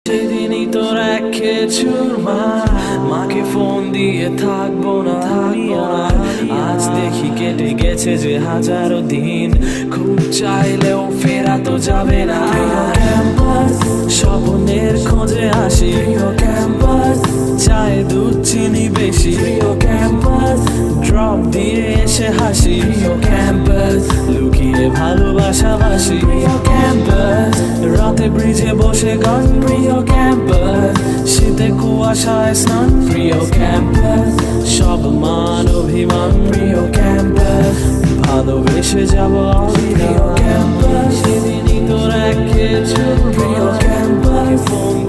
সেদিনই তোর এক খেছুর মাকে ফোন দিয়ে থাকবো না আজ দেখি কেটে গেছে যে হাজারো দিন খুব চাইলেও ফেরা তো যাবে না ক্যাম্পাস স্বপ্নের খোঁজে আসি ক্যাম্পাস চায় দুধ চিনি বেশি ক্যাম্পাস ড্রপ দিয়ে এসে হাসি ক্যাম্পাস লুকিয়ে ভালোবাসাবাসি ক্যাম্পাস রাতে ব্রিজে বসে গান প্রিয় ক্যাম্পাস শীতে কুয়াশায় স্নান প্রিয় ক্যাম্পাস সব মান অভিমান প্রিয় ক্যাম্পাস ভালোবেসে যাবো প্রিয় ক্যাম্পাস সেদিনই তোর এক খেছুর প্রিয় ক্যাম্পাস ফোন